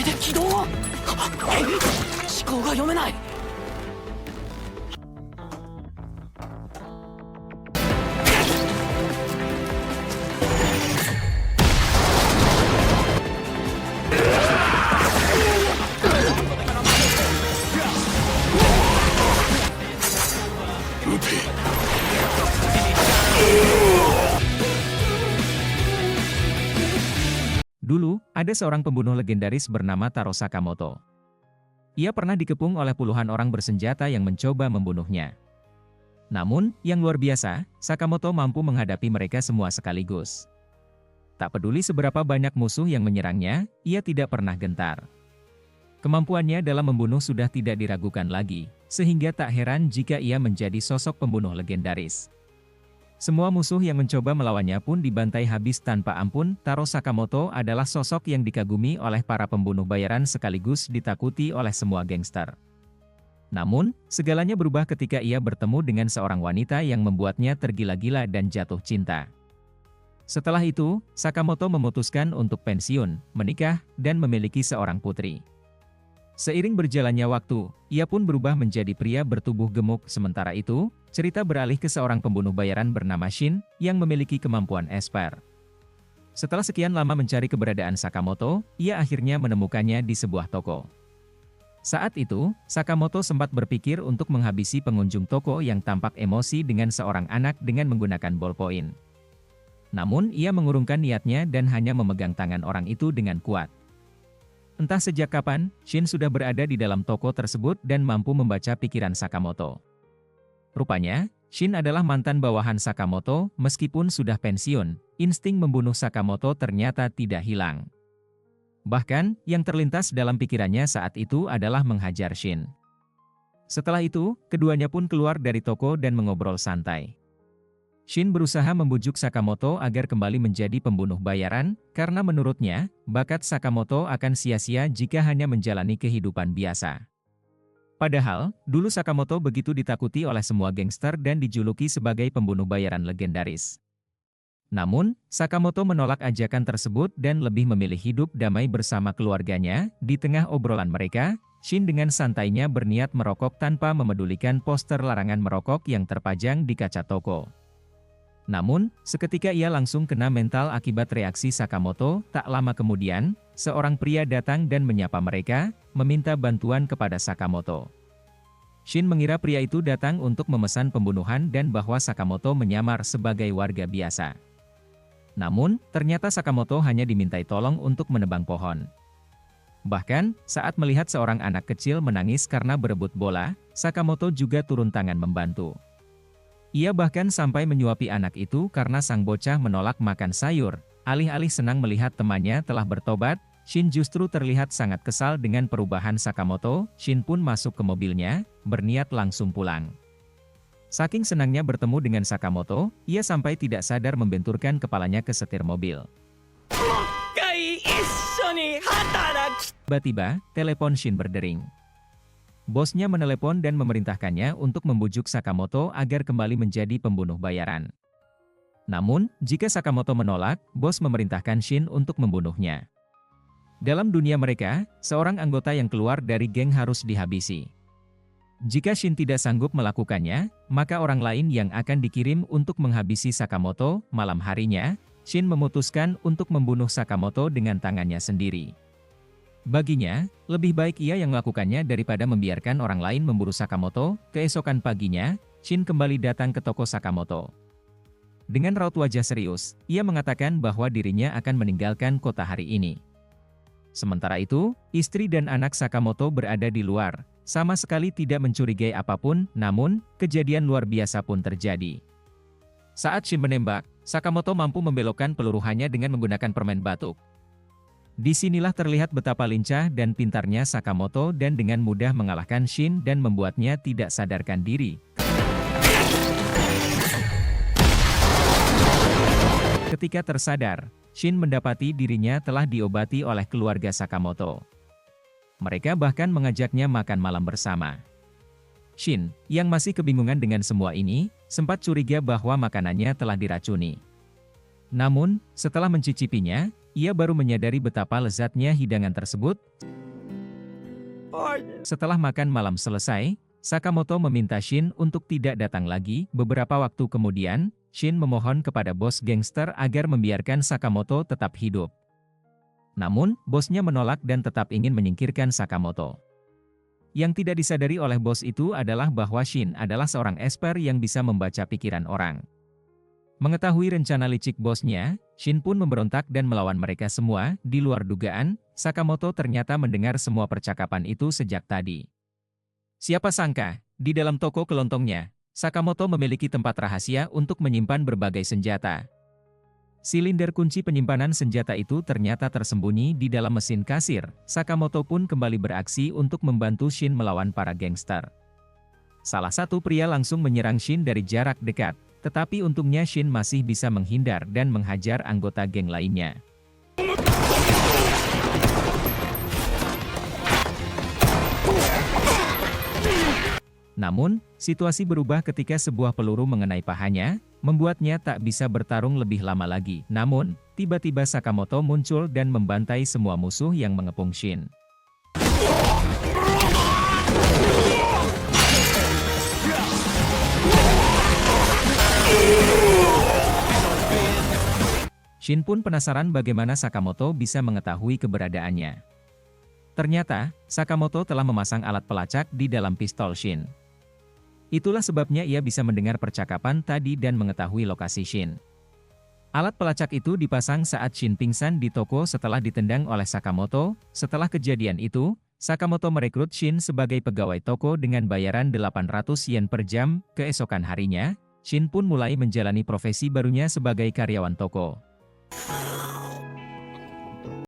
で起動を。思考が読めない。Dulu, ada seorang pembunuh legendaris bernama Taro Sakamoto. Ia pernah dikepung oleh puluhan orang bersenjata yang mencoba membunuhnya. Namun, yang luar biasa, Sakamoto mampu menghadapi mereka semua sekaligus. Tak peduli seberapa banyak musuh yang menyerangnya, ia tidak pernah gentar. Kemampuannya dalam membunuh sudah tidak diragukan lagi, sehingga tak heran jika ia menjadi sosok pembunuh legendaris. Semua musuh yang mencoba melawannya pun dibantai habis tanpa ampun. Taro Sakamoto adalah sosok yang dikagumi oleh para pembunuh bayaran sekaligus ditakuti oleh semua gangster. Namun, segalanya berubah ketika ia bertemu dengan seorang wanita yang membuatnya tergila-gila dan jatuh cinta. Setelah itu, Sakamoto memutuskan untuk pensiun, menikah, dan memiliki seorang putri. Seiring berjalannya waktu, ia pun berubah menjadi pria bertubuh gemuk. Sementara itu, cerita beralih ke seorang pembunuh bayaran bernama Shin, yang memiliki kemampuan esper. Setelah sekian lama mencari keberadaan Sakamoto, ia akhirnya menemukannya di sebuah toko. Saat itu, Sakamoto sempat berpikir untuk menghabisi pengunjung toko yang tampak emosi dengan seorang anak dengan menggunakan ballpoint. Namun, ia mengurungkan niatnya dan hanya memegang tangan orang itu dengan kuat. Entah sejak kapan, Shin sudah berada di dalam toko tersebut dan mampu membaca pikiran Sakamoto. Rupanya, Shin adalah mantan bawahan Sakamoto. Meskipun sudah pensiun, insting membunuh Sakamoto ternyata tidak hilang. Bahkan, yang terlintas dalam pikirannya saat itu adalah menghajar Shin. Setelah itu, keduanya pun keluar dari toko dan mengobrol santai. Shin berusaha membujuk Sakamoto agar kembali menjadi pembunuh bayaran, karena menurutnya, bakat Sakamoto akan sia-sia jika hanya menjalani kehidupan biasa. Padahal, dulu Sakamoto begitu ditakuti oleh semua gangster dan dijuluki sebagai pembunuh bayaran legendaris. Namun, Sakamoto menolak ajakan tersebut dan lebih memilih hidup damai bersama keluarganya. Di tengah obrolan mereka, Shin dengan santainya berniat merokok tanpa memedulikan poster larangan merokok yang terpajang di kaca toko. Namun, seketika ia langsung kena mental akibat reaksi Sakamoto. Tak lama kemudian, seorang pria datang dan menyapa mereka, meminta bantuan kepada Sakamoto. Shin mengira pria itu datang untuk memesan pembunuhan dan bahwa Sakamoto menyamar sebagai warga biasa. Namun, ternyata Sakamoto hanya dimintai tolong untuk menebang pohon. Bahkan, saat melihat seorang anak kecil menangis karena berebut bola, Sakamoto juga turun tangan membantu. Ia bahkan sampai menyuapi anak itu karena sang bocah menolak makan sayur. Alih-alih senang melihat temannya telah bertobat, Shin justru terlihat sangat kesal dengan perubahan Sakamoto. Shin pun masuk ke mobilnya, berniat langsung pulang. Saking senangnya bertemu dengan Sakamoto, ia sampai tidak sadar membenturkan kepalanya ke setir mobil. Tiba-tiba, telepon Shin berdering. Bosnya menelepon dan memerintahkannya untuk membujuk Sakamoto agar kembali menjadi pembunuh bayaran. Namun, jika Sakamoto menolak, bos memerintahkan Shin untuk membunuhnya. Dalam dunia mereka, seorang anggota yang keluar dari geng harus dihabisi. Jika Shin tidak sanggup melakukannya, maka orang lain yang akan dikirim untuk menghabisi Sakamoto. Malam harinya, Shin memutuskan untuk membunuh Sakamoto dengan tangannya sendiri. Baginya, lebih baik ia yang melakukannya daripada membiarkan orang lain memburu Sakamoto. Keesokan paginya, Shin kembali datang ke toko Sakamoto. Dengan raut wajah serius, ia mengatakan bahwa dirinya akan meninggalkan kota hari ini. Sementara itu, istri dan anak Sakamoto berada di luar, sama sekali tidak mencurigai apapun. Namun, kejadian luar biasa pun terjadi. Saat Shin menembak, Sakamoto mampu membelokkan peluruhannya dengan menggunakan permen batuk. Disinilah terlihat betapa lincah dan pintarnya Sakamoto dan dengan mudah mengalahkan Shin dan membuatnya tidak sadarkan diri. Ketika tersadar, Shin mendapati dirinya telah diobati oleh keluarga Sakamoto. Mereka bahkan mengajaknya makan malam bersama. Shin, yang masih kebingungan dengan semua ini, sempat curiga bahwa makanannya telah diracuni. Namun, setelah mencicipinya, Ia baru menyadari betapa lezatnya hidangan tersebut. Setelah makan malam selesai, Sakamoto meminta Shin untuk tidak datang lagi. Beberapa waktu kemudian, Shin memohon kepada bos gangster agar membiarkan Sakamoto tetap hidup. Namun, bosnya menolak dan tetap ingin menyingkirkan Sakamoto. Yang tidak disadari oleh bos itu adalah bahwa Shin adalah seorang esper yang bisa membaca pikiran orang. Mengetahui rencana licik bosnya, Shin pun memberontak dan melawan mereka semua. Di luar dugaan, Sakamoto ternyata mendengar semua percakapan itu sejak tadi. Siapa sangka, di dalam toko kelontongnya, Sakamoto memiliki tempat rahasia untuk menyimpan berbagai senjata. Silinder kunci penyimpanan senjata itu ternyata tersembunyi di dalam mesin kasir. Sakamoto pun kembali beraksi untuk membantu Shin melawan para gangster. Salah satu pria langsung menyerang Shin dari jarak dekat. Tetapi untungnya Shin masih bisa menghindar dan menghajar anggota geng lainnya. Namun, situasi berubah ketika sebuah peluru mengenai pahanya, membuatnya tak bisa bertarung lebih lama lagi. Namun, tiba-tiba Sakamoto muncul dan membantai semua musuh yang mengepung Shin. Shin pun penasaran bagaimana Sakamoto bisa mengetahui keberadaannya. Ternyata, Sakamoto telah memasang alat pelacak di dalam pistol Shin. Itulah sebabnya ia bisa mendengar percakapan tadi dan mengetahui lokasi Shin. Alat pelacak itu dipasang saat Shin pingsan di toko setelah ditendang oleh Sakamoto. Setelah kejadian itu, Sakamoto merekrut Shin sebagai pegawai toko dengan bayaran 800 yen per jam. Keesokan harinya, Shin pun mulai menjalani profesi barunya sebagai karyawan toko.